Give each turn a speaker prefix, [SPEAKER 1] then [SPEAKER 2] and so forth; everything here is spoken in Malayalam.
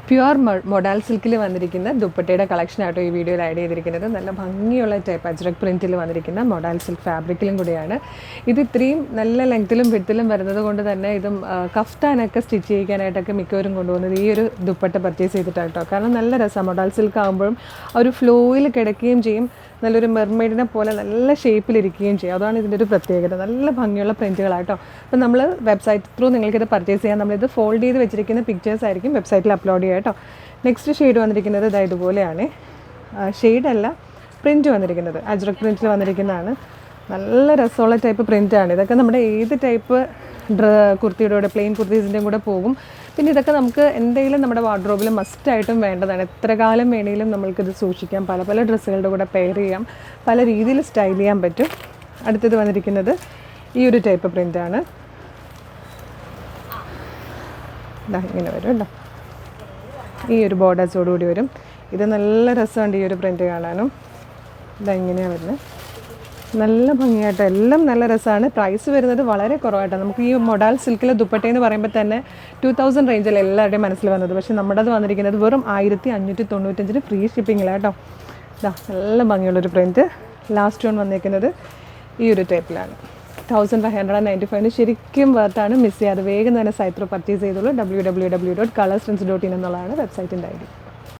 [SPEAKER 1] പ്യുവർ മൊഡാൽ സിൽക്കിൽ വന്നിരിക്കുന്ന ദുപ്പട്ടയുടെ കളക്ഷനായിട്ടോ ഈ വീഡിയോയിൽ ആഡ് ചെയ്തിരിക്കുന്നത്. നല്ല ഭംഗിയുള്ള ടൈപ്പ് അജ്രക് പ്രിൻറ്റിൽ വന്നിരിക്കുന്ന മൊഡാൽ സിൽക്ക് ഫാബ്രിക്കിലും കൂടിയാണ്. ഇത് ഇത്രയും നല്ല ലെങ്ത്തിലും വിഡ്ത്തിലും വരുന്നത് കൊണ്ട് തന്നെ ഇതും കഫ്താനൊക്കെ സ്റ്റിച്ച് ചെയ്യിക്കാനായിട്ടൊക്കെ മിക്കവരും കൊണ്ടുപോകുന്നത് ഈ ഒരു ദുപ്പട്ട പർച്ചേസ് ചെയ്തിട്ടാട്ടോ. കാരണം നല്ല രസമാണ്, മൊഡാൽ സിൽക്ക് ആകുമ്പോഴും ആ ഒരു ഫ്ലോയിൽ കിടക്കുകയും ചെയ്യും, നല്ലൊരു മെർമെയ്ഡിനെ പോലെ നല്ല ഷേപ്പിലിരിക്കുകയും ചെയ്യും. അതാണ് ഇതിൻ്റെ ഒരു പ്രത്യേകത. നല്ല ഭംഗിയുള്ള പ്രിൻറ്റുകളായിട്ടോ. അപ്പോൾ നമ്മൾ വെബ്സൈറ്റ് ത്രൂ നിങ്ങൾക്കിത് പർച്ചേസ് ചെയ്യാം. നമ്മളിത് ഫോൾഡ് ചെയ്ത് വെച്ചിരിക്കുന്ന പിക്ചേഴ്സ് ആയിരിക്കും വെബ്സൈറ്റിൽ അപ്ലോഡ് ചെയ്യുക കേട്ടോ. നെക്സ്റ്റ് ഷെയ്ഡ് വന്നിരിക്കുന്നത് ഇതാ ഇതുപോലെയാണ്. ഷെയ്ഡല്ല, പ്രിൻറ്റ് വന്നിരിക്കുന്നത് അജ്രക് പ്രിൻറ്റിൽ വന്നിരിക്കുന്നതാണ്. നല്ല രസമുള്ള ടൈപ്പ് പ്രിൻറ്റാണ്. ഇതൊക്കെ നമ്മുടെ ഏത് ടൈപ്പ് കുർത്തിയുടെ കൂടെ, പ്ലെയിൻ കുർത്തീസിൻ്റെയും കൂടെ പോകും. പിന്നെ ഇതൊക്കെ നമുക്ക് എന്തെങ്കിലും നമ്മുടെ വാർഡ്രോബിൽ മസ്റ്റായിട്ടും വേണ്ടതാണ്. എത്ര കാലം വേണമെങ്കിലും നമ്മൾക്കിത് സൂക്ഷിക്കാം. പല പല ഡ്രസ്സുകളുടെ കൂടെ പെയർ ചെയ്യാം, പല രീതിയിൽ സ്റ്റൈൽ ചെയ്യാൻ പറ്റും. അടുത്തത് വന്നിരിക്കുന്നത് ഈ ഒരു ടൈപ്പ് പ്രിൻ്റാണ്. ഇങ്ങനെ വരും കേട്ടോ, ഈ ഒരു ബോർഡേഴ്സോടുകൂടി വരും. ഇത് നല്ല രസമുണ്ട് ഈ ഒരു പ്രിൻറ്റ് കാണാനും. ഇങ്ങനെയാണ് വരുന്നത്, നല്ല ഭംഗിയായിട്ട്, എല്ലാം നല്ല രസമാണ്. പ്രൈസ് വരുന്നത് വളരെ കുറവായിട്ടാണ്. നമുക്ക് ഈ മൊഡാൽ സിൽക്കിലെ ദുപ്പട്ടയെന്ന് പറയുമ്പോൾ തന്നെ 2000 റേഞ്ചിൽ എല്ലാവരുടെയും മനസ്സിൽ വന്നത്. പക്ഷേ നമ്മുടേത് വന്നിരിക്കുന്നത് വെറും 1595 ഫ്രീ ഷിപ്പിങ്ങിലാണ് കേട്ടോ. നല്ല ഭംഗിയുള്ളൊരു പ്രിൻറ്റ്. ലാസ്റ്റ് വൺ വന്നിരിക്കുന്നത് ഈ ഒരു ടൈപ്പിലാണ്. 1595 ശരിക്കും വേർത്താണ്, മിസ് ചെയ്യാതെ വേഗം തന്നെ സൈറ്റ് ത്രൂ പർച്ചേസ് ചെയ്തോളൂ. www.colorstrends.in എന്നുള്ളതാണ് വെബ്സൈറ്റിൻ്റെ ഐഡി.